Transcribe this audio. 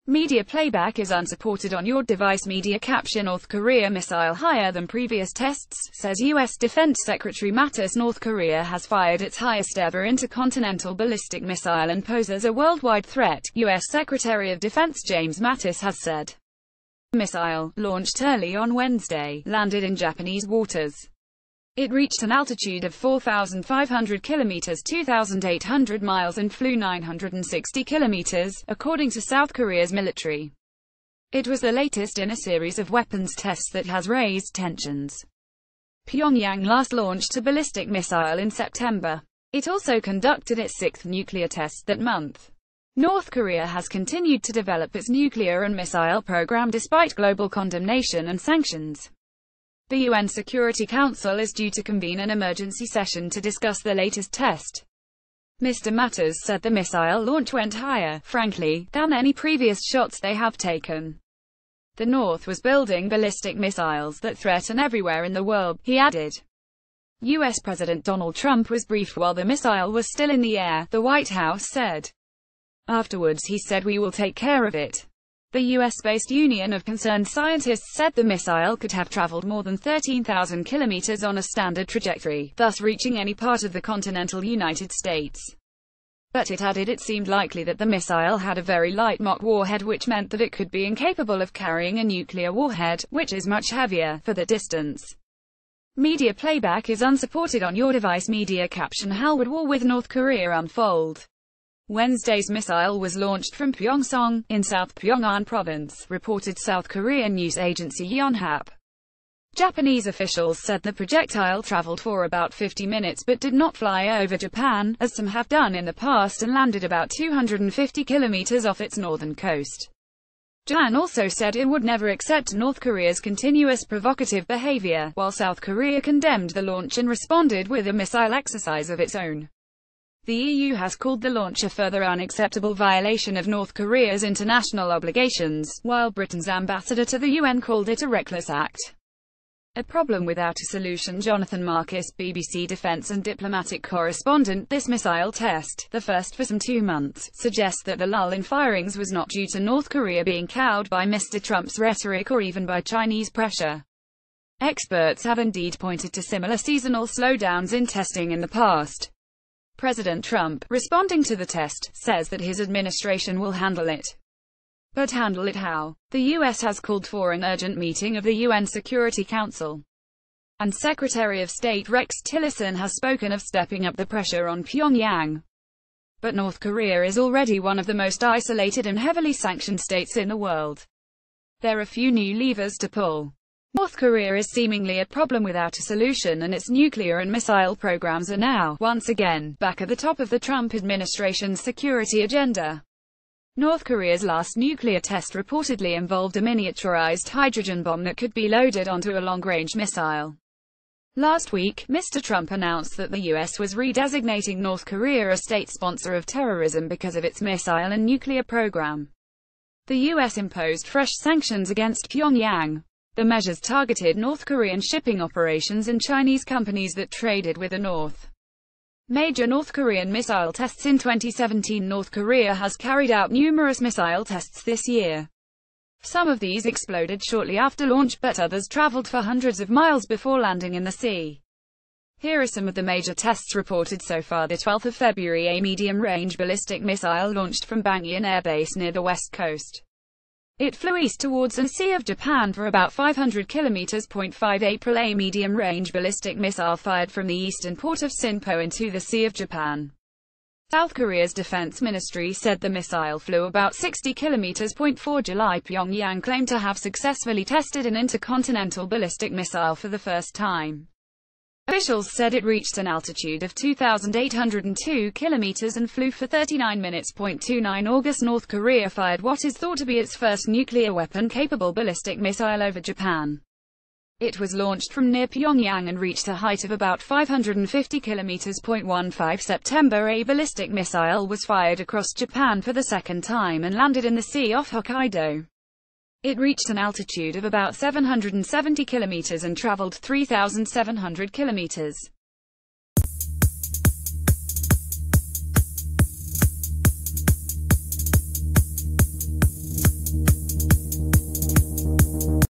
Media playback is unsupported on your device. Media caption: North Korea missile higher than previous tests, says U.S. Defense Secretary Mattis. North Korea has fired its highest ever intercontinental ballistic missile and poses a worldwide threat, U.S. Secretary of Defense James Mattis has said. The missile, launched early on Wednesday, landed in Japanese waters. It reached an altitude of 4,500 kilometers (2,800 miles) and flew 960 kilometers, according to South Korea's military. It was the latest in a series of weapons tests that has raised tensions. Pyongyang last launched a ballistic missile in September. It also conducted its sixth nuclear test that month. North Korea has continued to develop its nuclear and missile program despite global condemnation and sanctions. The UN Security Council is due to convene an emergency session to discuss the latest test. Mr. Mattis said the missile launch went higher, frankly, than any previous shots they have taken. The North was building ballistic missiles that threaten everywhere in the world, he added. U.S. President Donald Trump was briefed while the missile was still in the air, the White House said. Afterwards he said, "We will take care of it." The U.S.-based Union of Concerned Scientists said the missile could have traveled more than 13,000 kilometers on a standard trajectory, thus reaching any part of the continental United States. But it added it seemed likely that the missile had a very light mock warhead, which meant that it could be incapable of carrying a nuclear warhead, which is much heavier, for the distance. Media playback is unsupported on your device. Media caption: How would war with North Korea unfold? Wednesday's missile was launched from Pyeongseong, in South Pyongan Province, reported South Korean news agency Yonhap. Japanese officials said the projectile traveled for about 50 minutes but did not fly over Japan, as some have done in the past, and landed about 250 kilometers off its northern coast. Japan also said it would never accept North Korea's continuous provocative behavior, while South Korea condemned the launch and responded with a missile exercise of its own. The EU has called the launch a further unacceptable violation of North Korea's international obligations, while Britain's ambassador to the UN called it a reckless act. A problem without a solution. Jonathan Marcus, BBC defense and diplomatic correspondent. This missile test, the first for some 2 months, suggests that the lull in firings was not due to North Korea being cowed by Mr. Trump's rhetoric or even by Chinese pressure. Experts have indeed pointed to similar seasonal slowdowns in testing in the past. President Trump, responding to the test, says that his administration will handle it. But handle it how? The U.S. has called for an urgent meeting of the UN Security Council. And Secretary of State Rex Tillerson has spoken of stepping up the pressure on Pyongyang. But North Korea is already one of the most isolated and heavily sanctioned states in the world. There are few new levers to pull. North Korea is seemingly a problem without a solution, and its nuclear and missile programs are now, once again, back at the top of the Trump administration's security agenda. North Korea's last nuclear test reportedly involved a miniaturized hydrogen bomb that could be loaded onto a long-range missile. Last week, Mr. Trump announced that the U.S. was redesignating North Korea a state sponsor of terrorism because of its missile and nuclear program. The U.S. imposed fresh sanctions against Pyongyang. The measures targeted North Korean shipping operations and Chinese companies that traded with the North. Major North Korean missile tests in 2017. North Korea has carried out numerous missile tests this year. Some of these exploded shortly after launch, but others traveled for hundreds of miles before landing in the sea. Here are some of the major tests reported so far. The 12th of February, a medium-range ballistic missile launched from Bangyeon Air Base near the west coast. It flew east towards the Sea of Japan for about 500 kilometers. 5 April, a medium-range ballistic missile fired from the eastern port of Sinpo into the Sea of Japan. South Korea's defense ministry said the missile flew about 60 kilometers. 4 July, Pyongyang claimed to have successfully tested an intercontinental ballistic missile for the first time. Officials said it reached an altitude of 2,802 kilometers and flew for 39 minutes. 29 August, North Korea fired what is thought to be its first nuclear weapon-capable ballistic missile over Japan. It was launched from near Pyongyang and reached a height of about 550 kilometers. 15 September, a ballistic missile was fired across Japan for the second time and landed in the sea off Hokkaido. It reached an altitude of about 770 kilometers and traveled 3,700 kilometers.